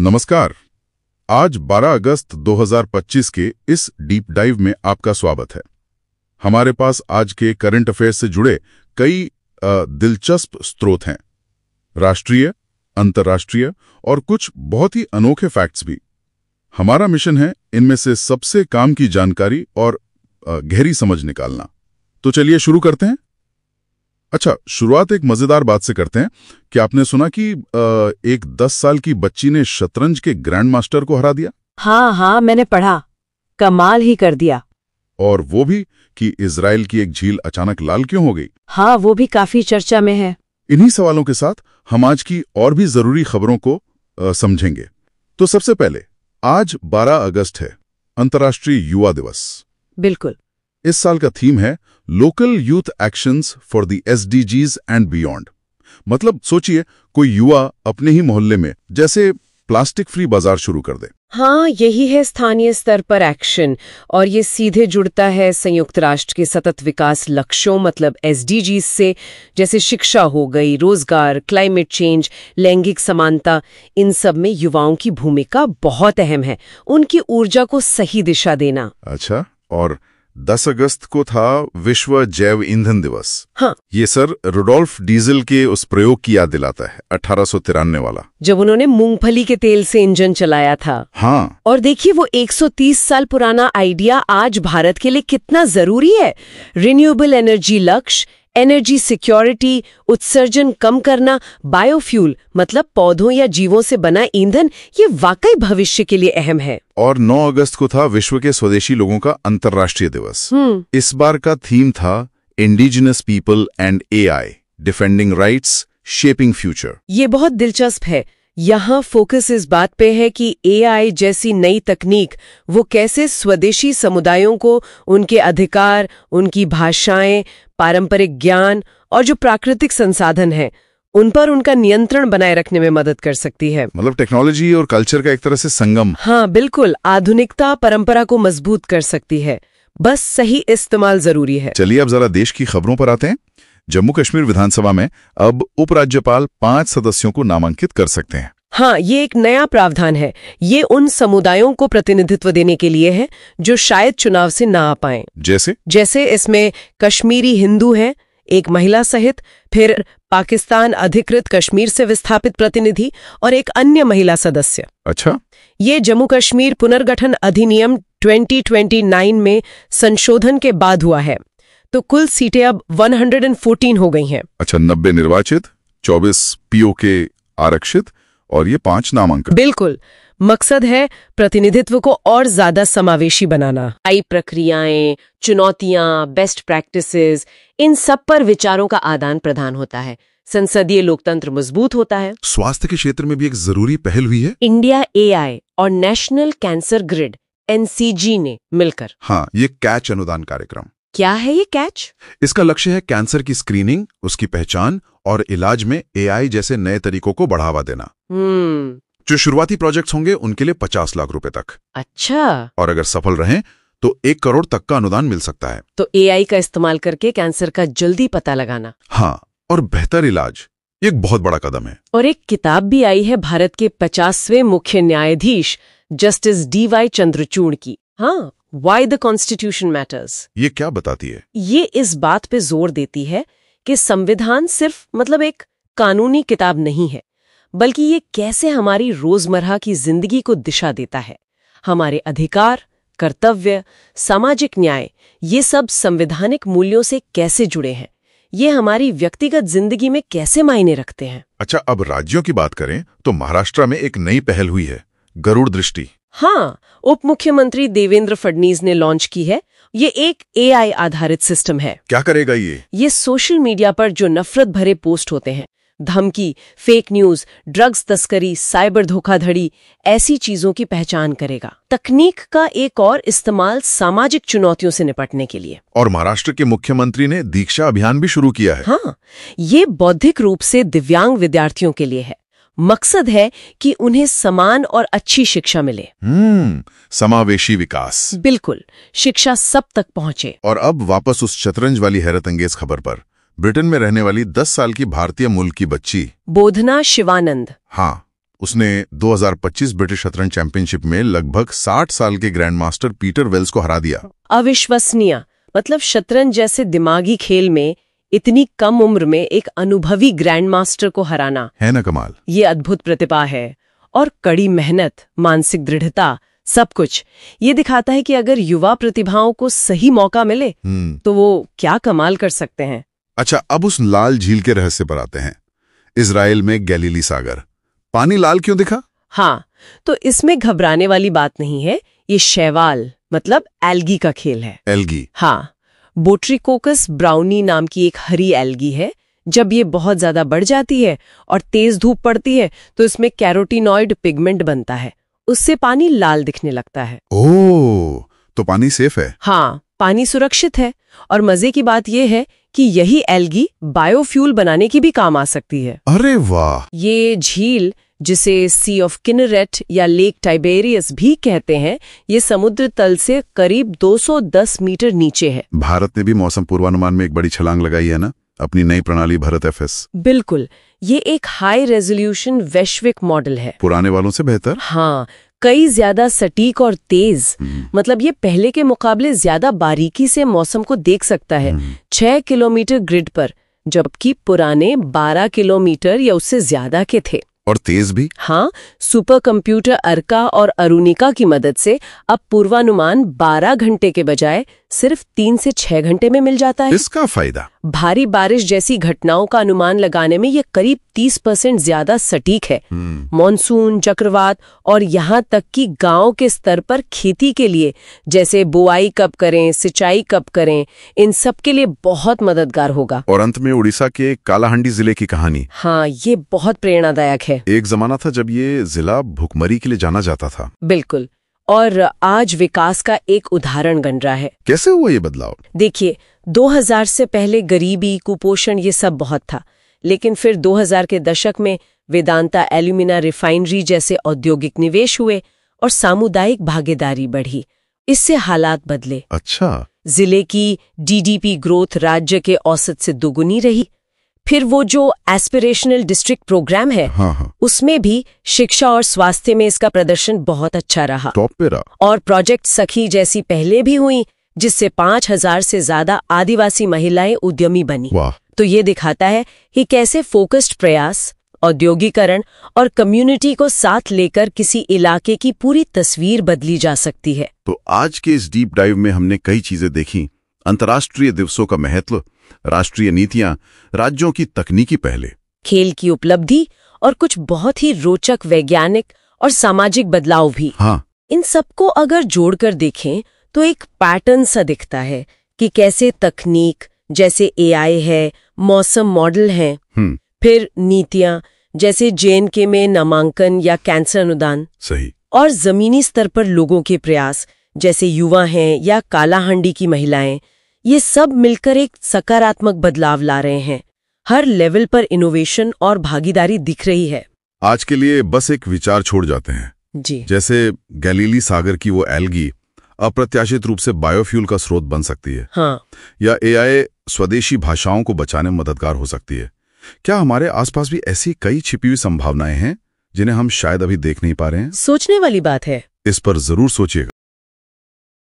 नमस्कार। आज 12 अगस्त 2025 के इस डीप डाइव में आपका स्वागत है। हमारे पास आज के करंट अफेयर्स से जुड़े कई दिलचस्प स्रोत हैं, राष्ट्रीय, अंतर्राष्ट्रीय और कुछ बहुत ही अनोखे फैक्ट्स भी। हमारा मिशन है इनमें से सबसे काम की जानकारी और गहरी समझ निकालना। तो चलिए शुरू करते हैं। अच्छा, शुरुआत एक मजेदार बात से करते हैं। क्या आपने सुना कि एक 10 साल की बच्ची ने शतरंज के ग्रैंड मास्टर को हरा दिया? हाँ, मैंने पढ़ा। कमाल ही कर दिया। और वो भी कि इजराइल की एक झील अचानक लाल क्यों हो गई? हाँ, वो भी काफी चर्चा में है। इन्हीं सवालों के साथ हम आज की और भी जरूरी खबरों को समझेंगे। तो सबसे पहले, आज 12 अगस्त है, अंतर्राष्ट्रीय युवा दिवस। बिल्कुल। इस साल का थीम है local youth actions for the SDGs and beyond. मतलब सोचिए, कोई युवा अपने ही मोहल्ले में जैसे प्लास्टिक फ्री बाजार शुरू कर दे। हाँ, यही है स्थानीय स्तर पर एक्शन, और ये सीधे जुड़ता है संयुक्त राष्ट्र के सतत विकास लक्ष्यों मतलब SDGs से, जैसे शिक्षा हो गई, रोजगार, क्लाइमेट चेंज, लैंगिक समानता। इन सब में युवाओं की भूमिका बहुत अहम है, उनकी ऊर्जा को सही दिशा देना। अच्छा, और 10 अगस्त को था विश्व जैव ईंधन दिवस। हाँ, ये सर रुडोल्फ डीजल के उस प्रयोग की याद दिलाता है, 1893 वाला, जब उन्होंने मूंगफली के तेल से इंजन चलाया था। हाँ। और देखिए, वो 130 साल पुराना आइडिया आज भारत के लिए कितना जरूरी है। रिन्यूएबल एनर्जी लक्ष्य, एनर्जी सिक्योरिटी, उत्सर्जन कम करना, बायोफ्यूल मतलब पौधों या जीवों से बना ईंधन, ये वाकई भविष्य के लिए अहम है। और 9 अगस्त को था विश्व के स्वदेशी लोगों का अंतर्राष्ट्रीय दिवस। इस बार का थीम था indigenous people and AI, defending rights, shaping future. ये बहुत दिलचस्प है। यहाँ फोकस इस बात पे है कि AI जैसी नई तकनीक वो कैसे स्वदेशी समुदायों को उनके अधिकार, उनकी भाषाएं, पारंपरिक ज्ञान और जो प्राकृतिक संसाधन हैं, उन पर उनका नियंत्रण बनाए रखने में मदद कर सकती है। मतलब टेक्नोलॉजी और कल्चर का एक तरह से संगम। हाँ, बिल्कुल। आधुनिकता परंपरा को मजबूत कर सकती है, बस सही इस्तेमाल जरूरी है। चलिए अब जरा देश की खबरों पर आते हैं। जम्मू कश्मीर विधानसभा में अब उपराज्यपाल 5 सदस्यों को नामांकित कर सकते हैं। हाँ, ये एक नया प्रावधान है। ये उन समुदायों को प्रतिनिधित्व देने के लिए है जो शायद चुनाव से ना आ पाएं। जैसे इसमें कश्मीरी हिंदू हैं, एक महिला सहित, फिर पाकिस्तान अधिकृत कश्मीर से विस्थापित प्रतिनिधि और एक अन्य महिला सदस्य। अच्छा। ये जम्मू कश्मीर पुनर्गठन अधिनियम 2029 में संशोधन के बाद हुआ है। तो कुल सीटें अब 114 हो गई हैं। अच्छा, 90 निर्वाचित, 24 POK आरक्षित और ये 5 नामांकन। बिल्कुल। मकसद है प्रतिनिधित्व को और ज्यादा समावेशी बनाना। नई प्रक्रियाएं, चुनौतियां, बेस्ट प्रैक्टिसेस, इन सब पर विचारों का आदान प्रदान होता है। संसदीय लोकतंत्र मजबूत होता है। स्वास्थ्य के क्षेत्र में भी एक जरूरी पहल हुई है। इंडिया AI और नेशनल कैंसर ग्रिड NCG ने मिलकर। हाँ, ये कैच अनुदान कार्यक्रम। क्या है ये कैच? इसका लक्ष्य है कैंसर की स्क्रीनिंग, उसकी पहचान और इलाज में AI जैसे नए तरीकों को बढ़ावा देना। जो शुरुआती प्रोजेक्ट्स होंगे उनके लिए 50 लाख रुपए तक। अच्छा। और अगर सफल रहें तो 1 करोड़ तक का अनुदान मिल सकता है। तो AI का इस्तेमाल करके कैंसर का जल्दी पता लगाना। हाँ, और बेहतर इलाज, ये एक बहुत बड़ा कदम है। और एक किताब भी आई है भारत के 50वें मुख्य न्यायाधीश जस्टिस DY चंद्रचूड़ की। हाँ, Why the Constitution Matters। ये क्या बताती है? ये इस बात पे जोर देती है कि संविधान सिर्फ मतलब एक कानूनी किताब नहीं है, बल्कि ये कैसे हमारी रोजमर्रा की जिंदगी को दिशा देता है। हमारे अधिकार, कर्तव्य, सामाजिक न्याय, ये सब संवैधानिक मूल्यों से कैसे जुड़े हैं, ये हमारी व्यक्तिगत जिंदगी में कैसे मायने रखते हैं। अच्छा, अब राज्यों की बात करें तो महाराष्ट्र में एक नई पहल हुई है, गरुड़ दृष्टि। हाँ, उप मुख्यमंत्री देवेंद्र फडणवीस ने लॉन्च की है। ये एक AI आधारित सिस्टम है। क्या करेगा ये? ये सोशल मीडिया पर जो नफरत भरे पोस्ट होते हैं, धमकी, फेक न्यूज, ड्रग्स तस्करी, साइबर धोखाधड़ी, ऐसी चीजों की पहचान करेगा। तकनीक का एक और इस्तेमाल सामाजिक चुनौतियों से निपटने के लिए। और महाराष्ट्र के मुख्यमंत्री ने दीक्षा अभियान भी शुरू किया है। हाँ, ये बौद्धिक रूप से दिव्यांग विद्यार्थियों के लिए है। मकसद है कि उन्हें समान और अच्छी शिक्षा मिले। समावेशी विकास। बिल्कुल, शिक्षा सब तक पहुंचे। और अब वापस उस शतरंज वाली हैरत अंगेज खबर पर। ब्रिटेन में रहने वाली 10 साल की भारतीय मूल की बच्ची बोधना शिवानंद। हाँ, उसने 2025 ब्रिटिश शतरंज चैंपियनशिप में लगभग 60 साल के ग्रैंड मास्टर पीटर वेल्स को हरा दिया। अविश्वसनीय। मतलब शतरंज जैसे दिमागी खेल में इतनी कम उम्र में एक अनुभवी ग्रैंड मास्टर को हराना है ना कमाल। ये अद्भुत प्रतिभा है। और कड़ी मेहनत, मानसिक दृढ़ता, सब कुछ ये दिखाता है कि अगर युवा प्रतिभाओं को सही मौका मिले तो वो क्या कमाल कर सकते हैं। अच्छा, अब उस लाल झील के रहस्य पर आते हैं। इजराइल में गैलीली सागर, पानी लाल क्यों दिखा? हाँ, तो इसमें घबराने वाली बात नहीं है। ये शैवाल मतलब एल्गी का खेल है। एल्गी? हाँ, बोट्रिकोकस ब्राउनी नाम की एक हरी एल्गी है। जब ये बहुत ज्यादा बढ़ जाती है और तेज धूप पड़ती है तो इसमें कैरोटीनॉइड पिगमेंट बनता है, उससे पानी लाल दिखने लगता है। ओह, तो पानी सेफ है? हाँ, पानी सुरक्षित है। और मजे की बात यह है कि यही एल्गी बायोफ्यूल बनाने की भी काम आ सकती है। अरे वाह! ये झील, जिसे सी ऑफ किन्नरेट या लेक टाइबेरियस भी कहते हैं, ये समुद्र तल से करीब 210 मीटर नीचे है। भारत ने भी मौसम पूर्वानुमान में एक बड़ी छलांग लगाई है ना, अपनी नई प्रणाली भारत एफएस। बिल्कुल, ये एक हाई रेजोल्यूशन वैश्विक मॉडल है। पुराने वालों से बेहतर? हाँ, कई ज्यादा सटीक और तेज। मतलब ये पहले के मुकाबले ज्यादा बारीकी से मौसम को देख सकता है। 6 किलोमीटर ग्रिड पर, जबकि पुराने 12 किलोमीटर या उससे ज्यादा के थे। और तेज भी? हाँ, सुपर कंप्यूटर अर्का और अरुणिका की मदद से अब पूर्वानुमान 12 घंटे के बजाय सिर्फ 3 से 6 घंटे में मिल जाता है। इसका फायदा? भारी बारिश जैसी घटनाओं का अनुमान लगाने में ये करीब 30% ज्यादा सटीक है। मॉनसून, चक्रवात और यहाँ तक कि गांव के स्तर पर खेती के लिए, जैसे बुआई कब करें, सिंचाई कब करें, इन सब के लिए बहुत मददगार होगा। और अंत में उड़ीसा के कालाहांडी जिले की कहानी। हाँ, ये बहुत प्रेरणादायक है। एक जमाना था जब ये जिला भुखमरी के लिए जाना जाता था। बिल्कुल, और आज विकास का एक उदाहरण बन रहा है। कैसे हुआ ये बदलाव? देखिए, 2000 से पहले गरीबी, कुपोषण ये सब बहुत था, लेकिन फिर 2000 के दशक में वेदांता एल्यूमिना रिफाइनरी जैसे औद्योगिक निवेश हुए और सामुदायिक भागीदारी बढ़ी। इससे हालात बदले। अच्छा। जिले की जीडीपी ग्रोथ राज्य के औसत से दुगुनी रही। फिर वो जो एस्पिरेशनल डिस्ट्रिक्ट प्रोग्राम है, हाँ। उसमें भी शिक्षा और स्वास्थ्य में इसका प्रदर्शन बहुत अच्छा रहा। टॉप पे रहा। और प्रोजेक्ट सखी जैसी पहले भी हुई, जिससे 5000 से ज्यादा आदिवासी महिलाएं उद्यमी बनी। वाह। तो ये दिखाता है कि कैसे फोकस्ड प्रयास, औद्योगिकरण और कम्युनिटी को साथ लेकर किसी इलाके की पूरी तस्वीर बदली जा सकती है। तो आज के इस डीप डाइव में हमने कई चीजें देखी। अंतर्राष्ट्रीय दिवसों का महत्व, राष्ट्रीय नीतियां, राज्यों की तकनीकी पहले, खेल की उपलब्धि और कुछ बहुत ही रोचक वैज्ञानिक और सामाजिक बदलाव भी। हाँ। इन सबको अगर जोड़कर देखें तो एक पैटर्न सा दिखता है कि कैसे तकनीक जैसे एआई है, मौसम मॉडल हैं, फिर नीतियां जैसे जेएनके में नामांकन या कैंसर अनुदान, सही, और जमीनी स्तर पर लोगों के प्रयास जैसे युवा हैं या कालाहांडी की महिलाएं, ये सब मिलकर एक सकारात्मक बदलाव ला रहे हैं। हर लेवल पर इनोवेशन और भागीदारी दिख रही है। आज के लिए बस एक विचार छोड़ जाते हैं जी। जैसे गैलीली सागर की वो एल्गी अप्रत्याशित रूप से बायोफ्यूल का स्रोत बन सकती है। हाँ। या एआई स्वदेशी भाषाओं को बचाने में मददगार हो सकती है। क्या हमारे आसपास भी ऐसी कई छिपी हुई संभावनाएं हैं जिन्हें हम शायद अभी देख नहीं पा रहे हैं? सोचने वाली बात है। इस पर जरूर सोचिएगा।